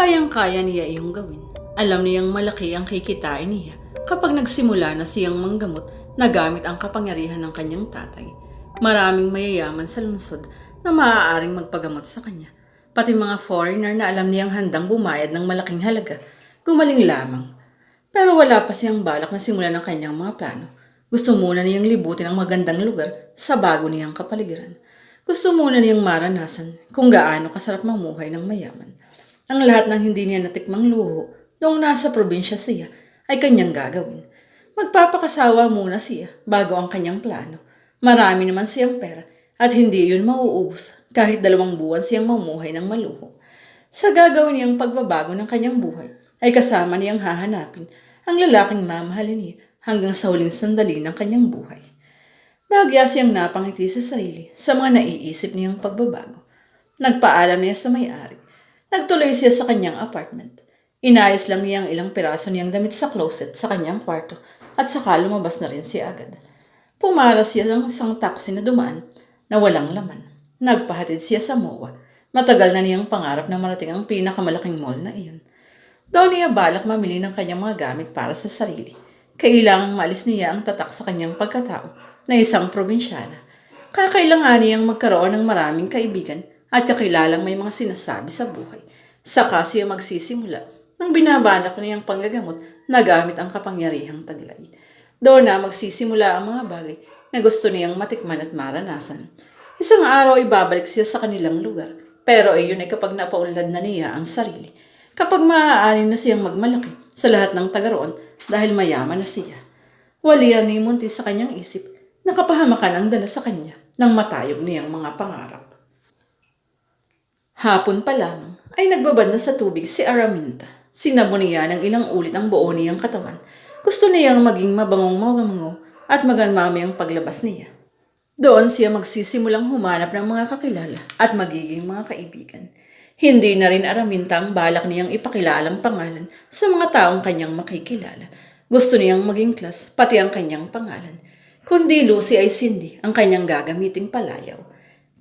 Kayang-kaya niya iyong gawin. Alam niyang malaki ang kikitain niya kapag nagsimula na siyang manggamot na gamit ang kapangyarihan ng kanyang tatay. Maraming mayayaman sa lungsod na maaaring magpagamot sa kanya. Pati mga foreigner na alam niyang handang bumayad ng malaking halaga, gumaling lamang. Pero wala pa siyang balak na simulan ang kanyang mga plano. Gusto muna niyang libutin ang magandang lugar sa bago niyang kapaligiran. Gusto muna niyang maranasan kung gaano kasarap mamuhay ng mayaman. Ang lahat ng hindi niya natikmang luho noong nasa probinsya siya ay kanyang gagawin. Magpapakasawa muna siya bago ang kanyang plano. Marami naman siyang pera at hindi yun mauubos kahit 2 buwan siyang mamuhay ng maluho. Sa gagawin niyang pagbabago ng kanyang buhay ay kasama niyang hahanapin ang lalaking mamahalin niya hanggang sa huling sandali ng kanyang buhay. Bahagya siyang napangiti sa sarili sa mga naiisip niyang pagbabago. Nagpaalam niya sa may-ari. Nagtuloy siya sa kanyang apartment. Inayos lang niya ang ilang piraso niyang damit sa closet sa kanyang kwarto at saka lumabas na rin siya agad. Pumaras siya ng isang taxi na dumaan na walang laman. Nagpahatid siya sa MOA. Matagal na niyang pangarap na marating ang pinakamalaking mall na iyon. Daw niya balak mamili ng kanyang mga gamit para sa sarili. Kailangang maalis niya ang tatak sa kanyang pagkatao na isang probinsyana. Kakailangan niyang magkaroon ng maraming kaibigan at kakilalang may mga sinasabi sa buhay. Saka siya magsisimula nang binabanak niyang panggagamot na gamit ang kapangyarihang taglay. Doon na magsisimula ang mga bagay na gusto niyang matikman at maranasan. Isang araw ay babalik siya sa kanilang lugar, pero iyon ay kapag napaunlad na niya ang sarili. Kapag maaari na siyang magmalaki sa lahat ng taga roon dahil mayaman na siya. Walian ni Munti sa kanyang isip na kapahamakan ang dala sa kanya ng matayog niyang mga pangarap. Hapon pa lamang ay nagbabad na sa tubig si Araminta. Sinabo niya ng ilang ulit ang buo niyang katawan. Gusto niyang maging mabangong-mabango at maganmami ang paglabas niya. Doon siya magsisimulang humanap ng mga kakilala at magiging mga kaibigan. Hindi na rin Araminta ang balak niyang ipakilalang pangalan sa mga taong kanyang makikilala. Gusto niyang maging class pati ang kanyang pangalan. Kundi Lucy ay Cindy ang kanyang gagamiting palayaw.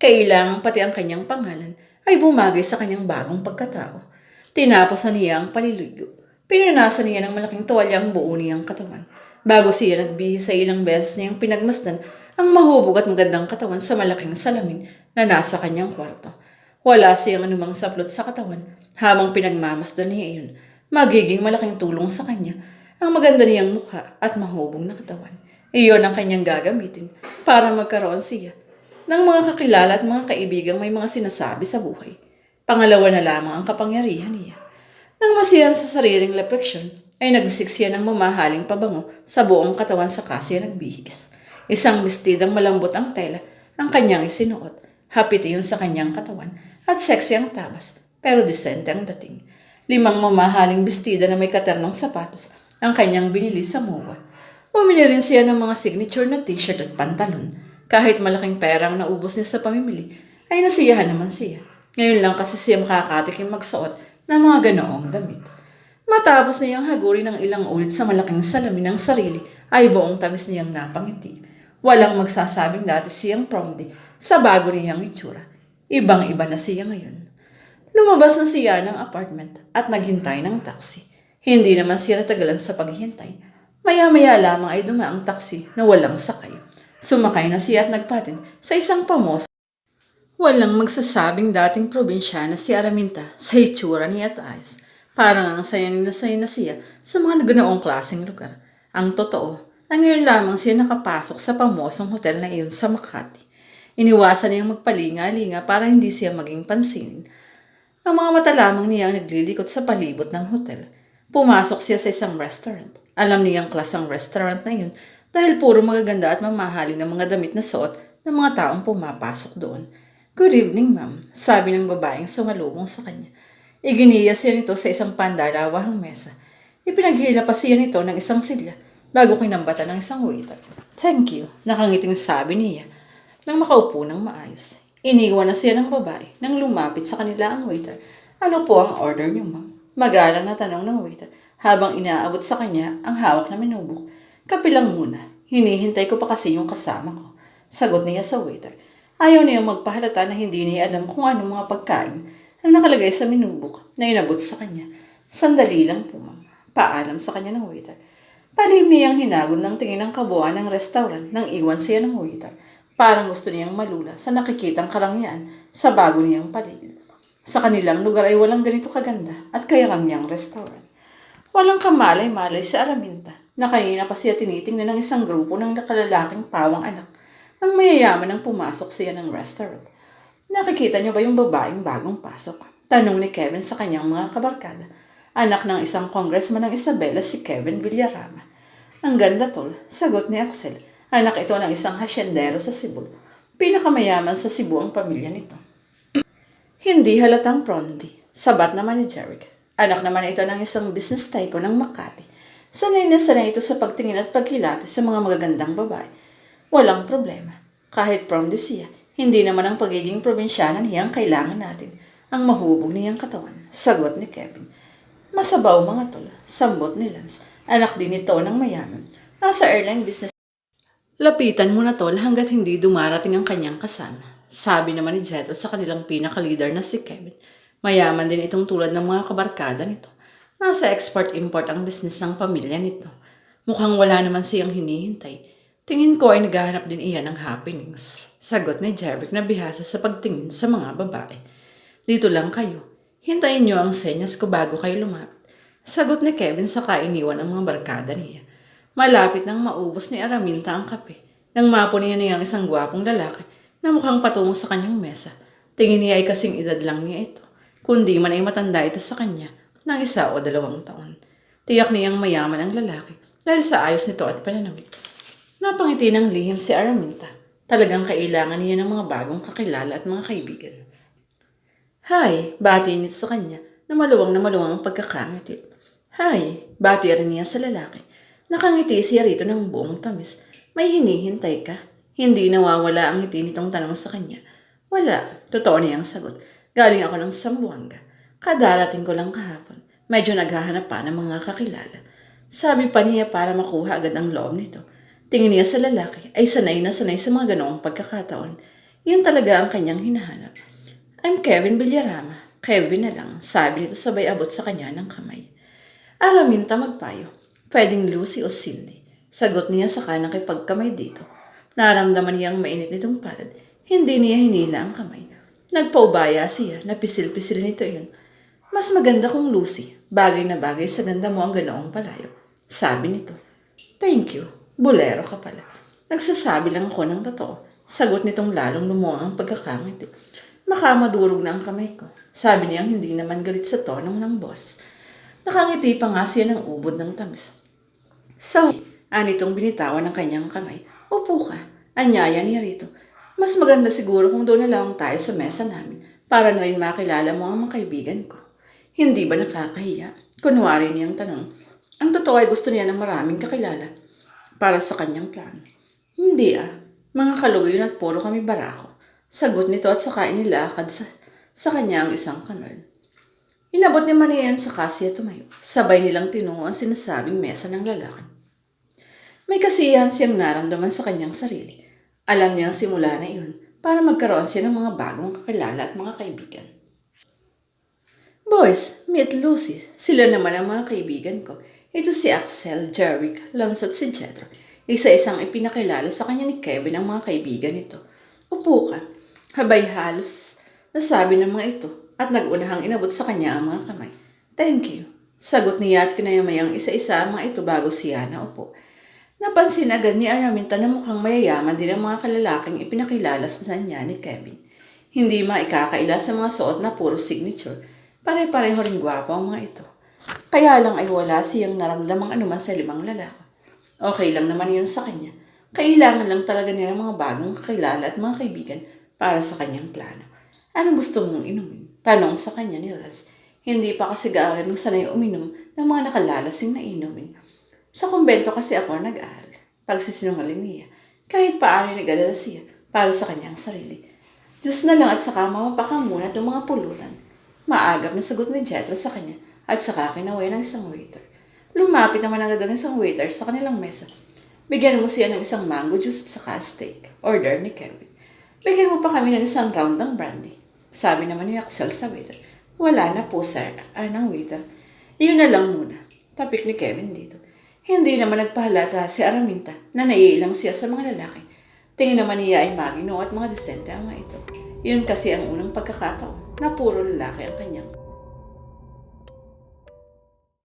Kailangang pati ang kanyang pangalan ay bumagay sa kanyang bagong pagkatao. Tinapos na niya ang paliligo. Pinanasan niya ng malaking tuwalya ang buo niyang katawan. Bago siya nagbihis sa ilang beses niyang pinagmasdan ang mahubog at magandang katawan sa malaking salamin na nasa kanyang kwarto. Wala siyang anumang saplot sa katawan habang pinagmamasdan niya iyon. Magiging malaking tulong sa kanya ang maganda niyang mukha at mahubog na katawan. Iyon ang kanyang gagamitin para magkaroon siya ng mga kakilala at mga kaibigang may mga sinasabi sa buhay. Pangalawa na lamang ang kapangyarihan niya. Nang masiyahan sa sariling refleksyon, ay nagbisik siya ng mamahaling pabango sa buong katawan saka siya nagbihis. Isang bestidang malambot ang tela ang kanyang isinuot. Hapit iyon sa kanyang katawan at sexy ang tabas, pero disente ang dating. 5 mamahaling bestida na may katernong sapatos ang kanyang binili sa MOA. Bumili rin siya ng mga signature na t-shirt at pantalon. Kahit malaking perang naubos niya sa pamimili, ay nasiyahan naman siya. Ngayon lang kasi siya makakatikim magsuot ng mga ganoong damit. Matapos niyang hagurin ng ilang ulit sa malaking salamin ng sarili, ay buong tamis niyang napangiti. Walang magsasabing dati siyang prom day sa bago niyang itsura. Ibang-iba na siya ngayon. Lumabas na siya ng apartment at naghintay ng taxi. Hindi naman siya natagalan sa paghihintay. Maya-maya lamang ay dumaang taxi na walang sakay. Sumakay na siya at nagpatid sa isang pamos. Walang magsasabing dating probinsyana si Araminta sa itsura niya at ayos. Parang ang saya na siya sa mga ganoong klaseng lugar. Ang totoo, na ngayon lamang siya nakapasok sa pamosong hotel na iyon sa Makati. Iniwasan niyang magpalinga-linga para hindi siya maging pansinin. Ang mga mata lamang niya ang naglilikot sa palibot ng hotel. Pumasok siya sa isang restaurant. Alam niyang klasang restaurant na yun dahil puro magaganda at mamahalin ng mga damit na suot ng mga taong pumapasok doon. "Good evening, ma'am," sabi ng babaeng sumalubong sa kanya. Iginiya siya nito sa isang pandarawahang mesa. Ipinaghila pa siya nito ng isang silya bago kinambatan ng isang waiter. "Thank you," nakangiting sabi niya nang makaupo ng maayos. Iniwan na siya ng babae nang lumapit sa kanila ang waiter. "Ano po ang order niyo, ma'am?" Magalang na tanong ng waiter habang inaabot sa kanya ang hawak na minubok. "Kape lang muna. Hinihintay ko pa kasi yung kasama ko," sagot niya sa waiter. Ayaw niyang magpahalata na hindi niya alam kung anong mga pagkain ang nakalagay sa menu book na inabot sa kanya. Sandali lang po, ma'am. Paalam sa kanya ng waiter. Palihim niyang hinagod ng tingin ng kabuuan ng restaurant nang iwan siya ng waiter. Parang gusto niyang malula sa nakikitang karangyaan sa bago niyang paligid. Sa kanilang lugar ay walang ganito kaganda at kayarangyang restaurant. Walang kamalay-malay si Araminta na kanina pa siya tinitingnan ng isang grupo ng nakalalaking pawang anak nang mayayaman nang pumasok siya ng restaurant. Nakikita niyo ba yung babaeng bagong pasok? Tanong ni Kevin sa kanyang mga kabarkada. Anak ng isang congressman ng Isabela, si Kevin Villarama. Ang ganda tol, sagot ni Axel. Anak ito ng isang hasyendero sa Cebu. Pinakamayaman sa Cebu ang pamilya nito. Hindi halatang pronti. Sabat naman ni Jeric. Anak naman ito ng isang business tycoon ng Makati. Sanay na sanay ito sa pagtingin at pagkilati sa mga magagandang babae. Walang problema. Kahit pronti siya, hindi naman ang pagiging probinsyana niya ang kailangan natin. Ang mahubog niyang katawan. Sagot ni Kevin. Masabaw mga tol. Sambot ni Lance. Anak din ito ng mayaman. Nasa airline business. Lapitan mo na tol hanggat hindi dumarating ang kanyang kasama. Sabi naman ni Jetro sa kanilang pinaka-leader na si Kevin. Mayaman din itong tulad ng mga kabarkada nito. Nasa export-import ang business ng pamilya nito. Mukhang wala naman siyang hinihintay. Tingin ko ay naghahanap din iyan ng happenings. Sagot ni Jeric na bihasa sa pagtingin sa mga babae. Dito lang kayo. Hintayin niyo ang senyas ko bago kayo lumapit. Sagot ni Kevin sa kainiwan ng mga barkada niya. Malapit nang maubos ni Araminta ang kape. Nang mapunin niya ang isang gwapong lalaki na mukhang patungo sa kanyang mesa. Tingin niya ay kasing edad lang niya ito. Kundi man ay matanda ito sa kanya ng 1 o 2 taon. Tiyak niyang mayaman ang lalaki dahil sa ayos nito at pananamit. Napangiti ng lihim si Araminta. Talagang kailangan niya ng mga bagong kakilala at mga kaibigan. Hi, bati nito sa kanya na maluwang ang pagkakangiti. Hi, bati rin niya sa lalaki. Nakangiti siya rito ng buong tamis. May hinihintay ka? Hindi nawawala ang ngiti nitong tanong sa kanya. Wala, totoo niyang sagot. Galing ako ng Zamboanga. Kadarating ko lang kahapon. Medyo naghahanap pa ng mga kakilala. Sabi pa niya para makuha agad ang loob nito. Tingin niya sa lalaki ay sanay na sanay sa mga ganoong pagkakataon. Yun talaga ang kanyang hinahanap. I'm Kevin Villarama. Kevin na lang, sabi nito sabay abot sa kanya ng kamay. Araminta magpayo. Pwedeng Lucy o Cindy. Sagot niya sa kanang kipagkamay dito. Naramdaman niya ang mainit nitong palad. Hindi niya hinila ang kamay. Nagpaubaya siya, napisil-pisil nito yun. Mas maganda kong Lucy, bagay na bagay sa ganda mo ang ganoong palayo. Sabi nito. Thank you, bolero ka pala. Nagsasabi lang ako ng totoo. Sagot nitong lalong lumuwang ang pagkakangiti. Makamadurog na ang kamay ko. Sabi niyang hindi naman galit sa tonong ng boss. Nakangiti pa nga siya ng ubod ng tamis. Sorry, anitong binitawan ng kanyang kamay. Upo ka, anyaya niya rito. Mas maganda siguro kung doon na lang tayo sa mesa namin para na rin makilala mo ang mga kaibigan ko. Hindi ba nakakahiya? Kunwari niyang tanong. Ang totoo ay gusto niya ng maraming kakilala para sa kanyang plano. Hindi mga kalugoy at puro kami barako. Sagot nito at saka inilakad sa kanya ang isang kanal. Inabot ni Marian sa kasya tumayo. Sabay nilang tinungo ang sinasabing mesa ng lalaki. May kasiyahan siyang naramdaman sa kanyang sarili. Alam niyang simula na iyon para magkaroon siya ng mga bagong kakilala at mga kaibigan. Boys, meet Lucy. Sila naman ang mga kaibigan ko. Ito si Axel, Jeric, Lance at si Jetro. Isa-isang ipinakilala sa kanya ni Kevin ang mga kaibigan nito. Upo ka. Habay halos nasabi ng mga ito at nag-unahang inabot sa kanya ang mga kamay. Thank you. Sagot niya at kinayamayang isa-isa ang mga ito bago siya naupo. Napansin agad ni Araminta na mukhang mayayaman din ang mga kalalaking ipinakilala sa kanya ni Kevin. Hindi maikakaila sa mga suot na puro signature. Pare-pareho rin gwapo ang mga ito. Kaya lang ay wala siyang naramdamang anuman sa 5 lalaki. Okay lang naman yun sa kanya. Kailangan lang talaga niya ng mga bagong kakilala at mga kaibigan para sa kanyang plano. Anong gusto mong inumin? Tanong sa kanya ni Lance. Hindi pa kasi gaano sanay uminom ng mga nakalalasing na inumin. Sa kumbento kasi ako nag-aaral. Pagsisinungaling niya. Kahit paano nag-alala siya para sa kanyang sarili. Diyos na lang at saka mamapakang muna itong mga pulutan. Maagap na sagot ni Jetro sa kanya at saka kinaway ng isang waiter. Lumapit naman agad ang isang waiter sa kanilang mesa. Bigyan mo siya ng isang mango juice at saka steak. Order ni Kevin. Bigyan mo pa kami ng isang round ng brandy. Sabi naman ni Axel sa waiter. Wala na po, sir. Ng waiter. Yun na lang muna. Topic ni Kevin dito. Hindi naman nagpahalata si Araminta na naiilang siya sa mga lalaki. Tingin naman niya ay magino at mga disente ang mga ito. Yun kasi ang unang pagkakataon na puro lalaki ang kanyang